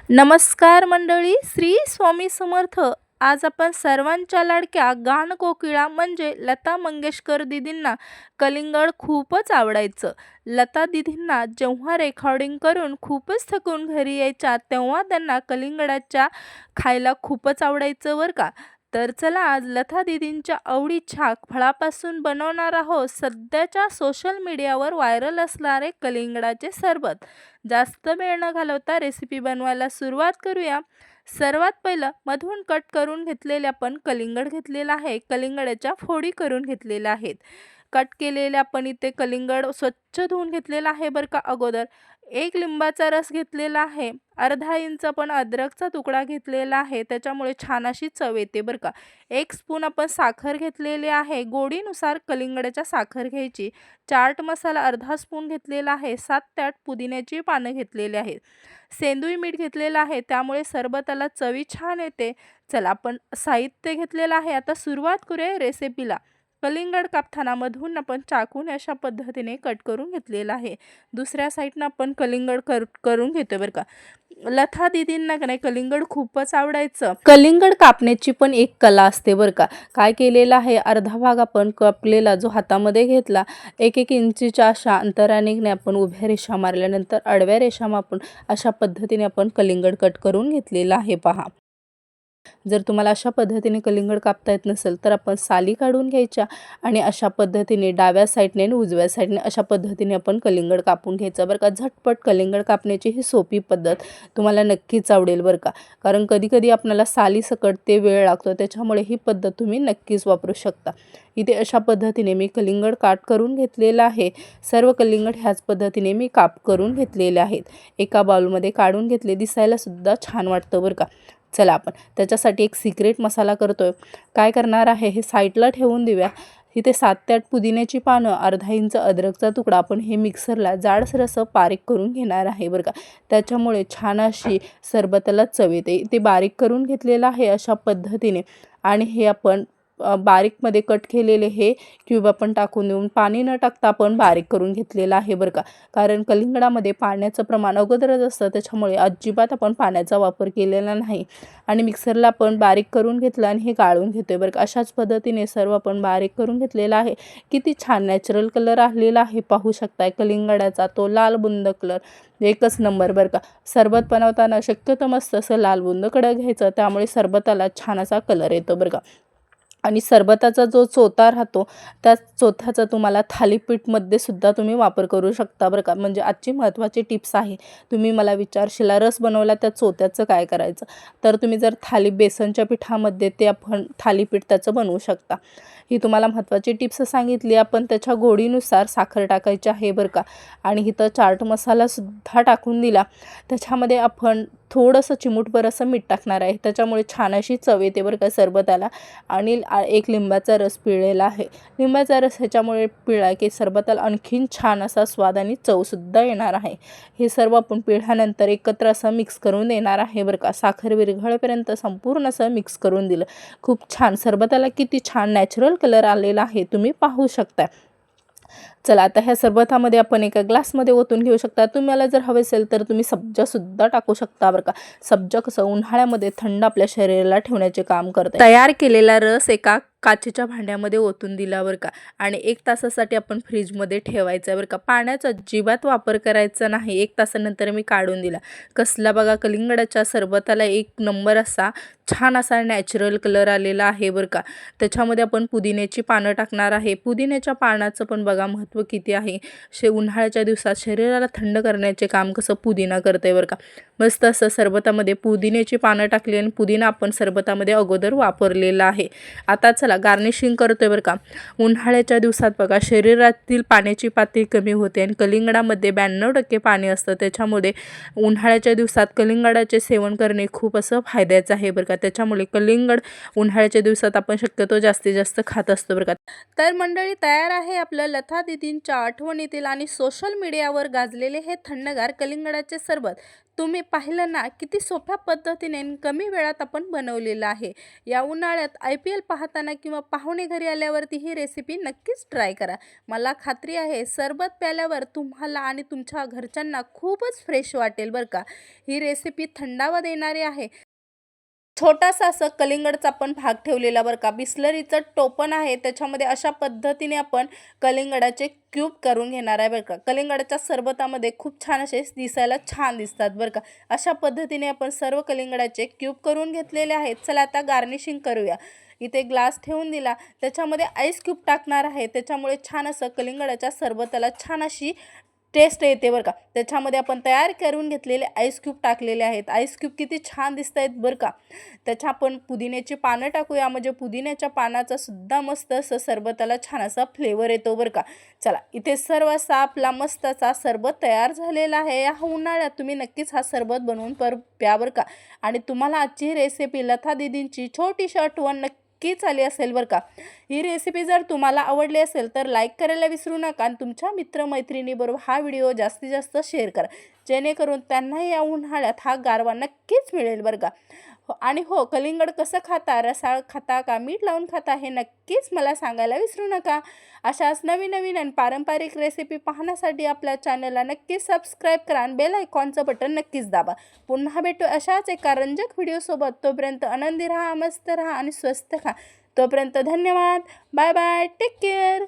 नमस्कार मंडळी, श्री स्वामी समर्थ. आज आपण सर्वांच्या लाडक्या गानकोकिळा म्हणजे लता मंगेशकर दीदींना कलिंगड खूपच आवडायचं. लता दीदींना जेव्हा रेकॉर्डिंग करून खूपच थकून घरी यायच्या तेव्हा त्यांना कलिंगडाच्या खायला खूपच आवडायचं बरं का. तर चला आज लता दीदींच्या आवडीच्या फळापासून बनवणार आहोत सध्याच्या सोशल मीडियावर व्हायरल असणारे कलिंगडाचे सरबत. जास्त वेळ न घालवता रेसिपी बनवायला सुरुवात करूया. सर्वात पहिलं मधून कट करून घेतलेले आपण कलिंगड घेतलेलं आहे. कलिंगडाच्या फोडी करून घेतलेल्या आहेत. कट केलेले आपण इथे कलिंगड स्वच्छ धुवून घेतलेला आहे बरं का अगोदर. एक लिंबाचा रस घेतलेला आहे. अर्धा इंच आपण अद्रकचा तुकडा घेतलेला आहे, त्याच्यामुळे छान अशी चव येते बरं का. 1 स्पून आपण साखर घेतलेली आहे. गोडीनुसार कलिंगडाच्या साखर घ्यायची. चाट मसाला अर्धा स्पून घेतलेला आहे. 7 ते 8 पुदिन्याची पानं घेतलेली आहेत. सेंदूई मीठ घेतलेलं आहे, त्यामुळे सरबताला चवी छान येते. चला आपण साहित्य घेतलेलं आहे. आता सुरुवात करूया रेसिपीला. कलिंगड कापताना मधून आपण चाकूने अशा पद्धतीने कट करून घेतलेलं आहे. दुसऱ्या साईडनं आपण कलिंगड करून घेतो बरं का. लता दीदींना का नाही कलिंगड खूपच आवडायचं. कलिंगड कापण्याची पण एक कला असते बरं का. काय केलेलं आहे, अर्धा भाग आपण कापलेला जो हातामध्ये घेतला, 1-1 इंचीच्या अशा अंतराने आपण उभ्या रेषा मारल्यानंतर आडव्या रेषा मापून अशा पद्धतीने आपण कलिंगड कट करून घेतलेला आहे पहा. जर तुम्हाला अशा पद्धतीने कलिंगड कापता येत नसेल तर आपण साली काढून घ्यायच्या आणि अशा पद्धतीने डाव्या साईडने आणि उजव्या साईडने अशा पद्धतीने आपण कलिंगड कापून घ्यायचं बरं का. झटपट कलिंगड कापण्याची ही सोपी पद्धत तुम्हाला नक्कीच आवडेल बरं का. कारण कधी आपल्याला सालीसकट ते वेळ लागतो, त्याच्यामुळे ही पद्धत तुम्ही नक्कीच वापरू शकता. इथे अशा पद्धतीने मी कलिंगड काट करून घेतलेलं आहे. सर्व कलिंगड ह्याच पद्धतीने मी काप करून घेतलेले आहेत. एका बाउलमध्ये काढून घेतले, दिसायला सुद्धा छान वाटतं बरं का. चला आपण त्याच्यासाठी एक सिक्रेट मसाला करतोय. काय करणार आहे हे साईडला ठेवून देऊया. इथे 7 ते 8 पुदिन्याची पानं, अर्धा इंच अद्रकचा तुकडा आपण हे मिक्सरला जाडसर असं बारीक करून घेणार आहे बरं का. त्याच्यामुळे छान अशी सरबताला चव येते. ते बारीक करून घेतलेलं आहे अशा पद्धतीने. आणि हे आपण बारीकमध्ये कट केलेले हे क्यूब आपण टाकून देऊन पाणी न टाकता आपण बारीक करून घेतलेलं आहे बरं का. कारण कलिंगडामध्ये पाण्याचं प्रमाण अगोदरच असतं, त्याच्यामुळे अजिबात आपण पाण्याचा वापर केलेला नाही. आणि मिक्सरला आपण बारीक करून घेतलं आणि हे गाळून घेतोय बरं का. अशाच पद्धतीने सर्व आपण बारीक करून घेतलेला आहे. किती छान नॅचरल कलर आलेला आहे, पाहू शकताय कलिंगडाचा तो लाल बुंद कलर एकच नंबर बरं का. सरबत बनवताना शक्यतो मस्त असं लाल बुंद कडं घ्यायचं, त्यामुळे सरबताला छान असा कलर येतो बरं का. आणि सरबताचा जो चोथा राहतो त्या चोथ्याचा तुम्हाला थालीपीठमध्ये सुद्धा तुम्ही वापर करू शकता बरं का. म्हणजे आजची महत्त्वाची टिप्स आहे. तुम्ही मला विचारशीला रस बनवला त्या चोथ्याचं काय करायचं, तर तुम्ही जर बेसनच्या पिठामध्ये ते आपण थालीपीठ त्याचं बनवू शकता. ही तुम्हाला महत्त्वाची टिप्स सांगितली. आपण त्याच्या गोडीनुसार साखर टाकायची आहे बरं का. आणि इथं चाट मसालासुद्धा टाकून दिला. त्याच्यामध्ये आपण थोडंसं चिमूटभर असं मीठ टाकणार आहे, त्याच्यामुळे छान अशी चव येते बरं का सरबताला. आणि एक लिंबाचा रस पिळलेला आहे. लिंबाचा रस ह्याच्यामुळे पिळला की सरबताला आणखीन छान असा स्वाद आणि चवसुद्धा येणार आहे. हे सर्व आपण पिळल्यानंतर एकत्र असं मिक्स करून देणार आहे बरं का. साखर विरघळेपर्यंत संपूर्ण असं मिक्स करून दिलं. खूप छान सरबताला किती छान नॅचरल कलर आलेला आहे, तुम्ही पाहू शकता. चला आता ह्या सरबतामध्ये आपण एका ग्लासमध्ये ओतून घेऊ शकता. तुम्हाला जर हवे असेल तर तुम्ही सब्जासुद्धा टाकू शकता बरं का. सब्जा कसं उन्हाळ्यामध्ये थंड आपल्या शरीराला ठेवण्याचे काम करते. तयार केलेला रस एका काचेच्या भांड्यामध्ये ओतून दिला बरं का. आणि 1 तासासाठी आपण फ्रीजमध्ये ठेवायचं बरं का. पाण्याचा अजिबात वापर करायचा नाही. 1 तासानंतर मी काढून दिला. कसला बघा कलिंगडाच्या सरबताला एक नंबर असा छान असा नॅचरल कलर आलेला आहे बरं का. त्याच्यामध्ये आपण पुदिन्याची पानं टाकणार आहे. पुदिन्याच्या पानाचं पण बघा महत्त्व किती आहे. उन्हाळ्याच्या दिवसात शरीराला थंड करण्याचे काम कसं पुदिना करते बरं का. मस्त असं सरबतामध्ये पुदिन्याची पानं टाकली आणि पुदिना आपण सरबतामध्ये अगोदर वापरलेला आहे. आता चला गार्निशिंग करतोय बरं का. उन्हाळ्याच्या दिवसात बघा शरीरातील पाण्याची पातळी कमी होते आणि कलिंगडामध्ये 92% पाणी असतं. त्याच्यामुळे उन्हाळ्याच्या दिवसात कलिंगडाचे सेवन करणे खूप असं फायद्याचं आहे बरं का. त्याच्यामुळे कलिंगड उन्हाळ्याच्या दिवसात आपण शक्यतो जास्तीत जास्त खात असतो बरं का. तर मंडळी तयार आहे आपलं लता दीदींच्या आठवणीतील आणि सोशल मीडियावर गाजलेले हे थंडगार कलिंगडाचे सरबत. तुम्ही पाहिलं ना किती सोप्या पद्धतीने आणि कमी वेळात आपण बनवलेलं आहे. या उन्हाळ्यात IPL पाहताना किंवा पाहुणे घरी आल्यावरती ही रेसिपी नक्कीच ट्राय करा. मला खात्री आहे सरबत प्यायल्यावर तुम्हाला आणि तुमच्या घरच्यांना खूपच फ्रेश वाटेल बरं का. ही रेसिपी थंडावा देणारी आहे. छोटासा असं कलिंगडचा आपण भाग ठेवलेला बरं का. बिसलरीचं टोपण आहे त्याच्यामध्ये अशा पद्धतीने आपण कलिंगडाचे क्यूब करून घेणार आहे बरं का. कलिंगडाच्या सरबतामध्ये खूप छान असे दिसायला छान दिसतात बरं का. अशा पद्धतीने आपण सर्व कलिंगडाचे क्यूब करून घेतलेले आहेत. चला आता गार्निशिंग करूया. इथे ग्लास ठेवून दिला, त्याच्यामध्ये आईस क्यूब टाकणार आहे. त्याच्यामुळे छान असं कलिंगडाच्या सरबताला छान अशी टेस्ट येते बरं का. त्याच्यामध्ये आपण तयार करून घेतलेले आईस क्यूब टाकलेले आहेत. आईस क्यूब किती छान दिसत आहेत बरं का. त्याच्या आपण पुदिन्याची पानं टाकूया, म्हणजे पुदिन्याच्या पानाचा सुद्धा मस्त असं सरबताला छान असा फ्लेवर येतो बरं का. चला इथे सर्व असा आपला मस्त असा सरबत तयार झालेला आहे. या उन्हाळ्यात तुम्ही नक्कीच हा सरबत बनवून प्या बरं का. आणि तुम्हाला आजची रेसिपी लता दीदींची छोटीशी आठवण नक्कीच आली असेल बरं का. ही रेसिपी जर तुम्हाला आवडली असेल तर लाईक करायला विसरू नका आणि तुमच्या मित्रमैत्रिणीबरोबर हा व्हिडिओ जास्तीत जास्त शेअर करा, जेणेकरून त्यांनाही या उन्हाळ्यात हा गारवा नक्कीच मिळेल बरं का. आणि हो, कलिंगड कसं खाता, रसाळ खाता का मीठ लावून खाता, हे नक्कीच मला सांगायला विसरू नका. अशाच नवीन नवीन आणि पारंपरिक रेसिपी पाहण्यासाठी आपल्या चॅनलला नक्कीच सबस्क्राईब करा आणि बेल आयकॉनचं बटन नक्कीच दाबा. पुन्हा भेटू अशाच एका रंजक व्हिडिओसोबत. तोपर्यंत आनंदी राहा, मस्त राहा आणि स्वस्त खा. तोपर्यंत धन्यवाद. Bye bye. Take care.